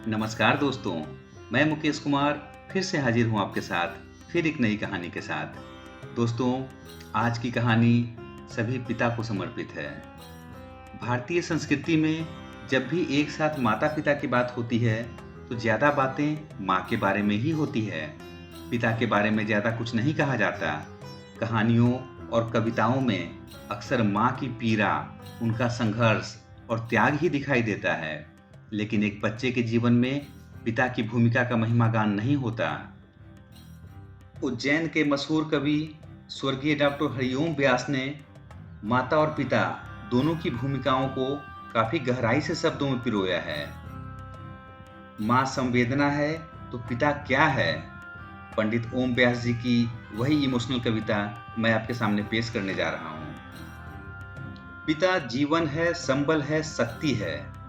नमस्कार दोस्तों, मैं मुकेश कुमार फिर से हाजिर हूँ आपके साथ फिर एक नई कहानी के साथ। दोस्तों, आज की कहानी सभी पिता को समर्पित है। भारतीय संस्कृति में जब भी एक साथ माता-पिता की बात होती है, तो ज़्यादा बातें माँ के बारे में ही होती है। पिता के बारे में ज़्यादा कुछ नहीं कहा जाता। कहानियों और कविताओं में अक्सर माँ की पीड़ा, उनका संघर्ष और त्याग ही दिखाई देता है। लेकिन एक बच्चे के जीवन में पिता की भूमिका का महिमागान नहीं होता। उज्जैन के मशहूर कवि स्वर्गीय डॉक्टर हरिओम व्यास ने माता और पिता दोनों की भूमिकाओं को काफी गहराई से शब्दों में पिरोया है। माँ संवेदना है तो पिता क्या है? पंडित ओम व्यास जी की वही इमोशनल कविता मैं आपके सामने पेश करने जा रहा हूँ। पिता जीवन है, संबल है, शक्ति है।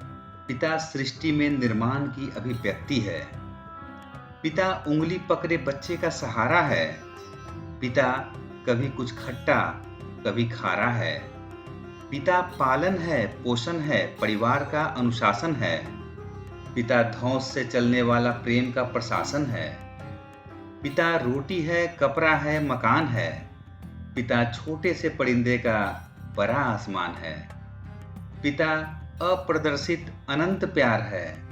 पिता सृष्टि में निर्माण की अभिव्यक्ति है। पिता उंगली पकड़े बच्चे का सहारा है। पिता कभी कुछ खट्टा, कभी खारा है। पिता पालन है, पोषण है, परिवार का अनुशासन है। पिता धौंस से चलने वाला प्रेम का प्रशासन है। पिता रोटी है, कपड़ा है, मकान है। पिता छोटे से परिंदे का बड़ा आसमान है। पिता अप्रदर्शित अनंत प्यार है।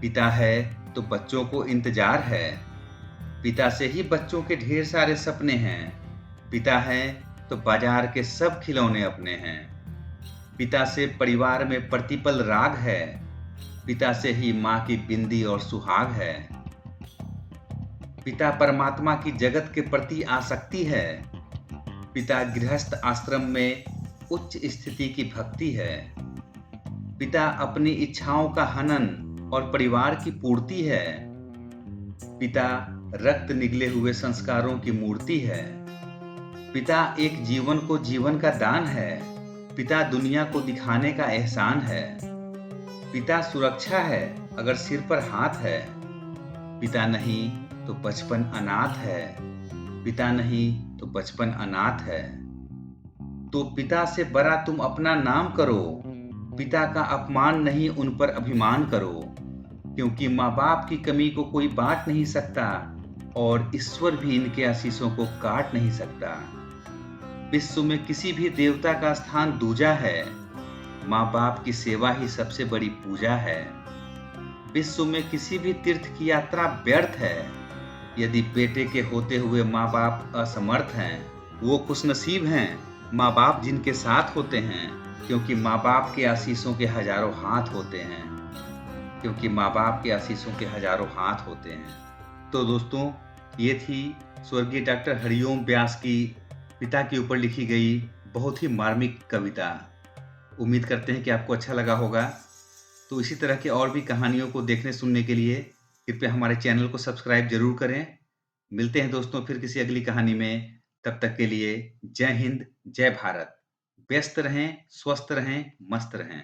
पिता है तो बच्चों को इंतजार है। पिता से ही बच्चों के ढेर सारे सपने हैं। पिता है तो बाजार के सब खिलौने अपने हैं। पिता से परिवार में प्रतिपल राग है। पिता से ही माँ की बिंदी और सुहाग है। पिता परमात्मा की जगत के प्रति आसक्ति है। पिता गृहस्थ आश्रम में उच्च स्थिति की भक्ति है। पिता अपनी इच्छाओं का हनन और परिवार की पूर्ति है। पिता रक्त निगले हुए संस्कारों की मूर्ति है। पिता एक जीवन को जीवन का दान है। पिता दुनिया को दिखाने का एहसान है। पिता सुरक्षा है अगर सिर पर हाथ है। पिता नहीं तो बचपन अनाथ है। पिता नहीं तो बचपन अनाथ है। तो पिता से बड़ा तुम अपना नाम करो। पिता का अपमान नहीं, उन पर अभिमान करो। क्योंकि माँ बाप की कमी को कोई बांट नहीं सकता और ईश्वर भी इनके आशीषों को काट नहीं सकता। विश्व में किसी भी देवता का स्थान दूजा है। माँ बाप की सेवा ही सबसे बड़ी पूजा है। विश्व में किसी भी तीर्थ की यात्रा व्यर्थ है। यदि बेटे के होते हुए माँ बाप असमर्थ हैं, वो खुशनसीब हैं माँ बाप जिनके साथ होते हैं। क्योंकि माँ बाप के आशीषों के हजारों हाथ होते हैं। क्योंकि माँ बाप के आशीषों के हजारों हाथ होते हैं। तो दोस्तों, ये थी स्वर्गीय डॉक्टर हरिओम व्यास की पिता के ऊपर लिखी गई बहुत ही मार्मिक कविता। उम्मीद करते हैं कि आपको अच्छा लगा होगा। तो इसी तरह की और भी कहानियों को देखने सुनने के लिए कृपया हमारे चैनल को सब्सक्राइब जरूर करें। मिलते हैं दोस्तों फिर किसी अगली कहानी में। तब तक के लिए जय हिंद, जय भारत। व्यस्त रहें, स्वस्थ रहें, मस्त रहें।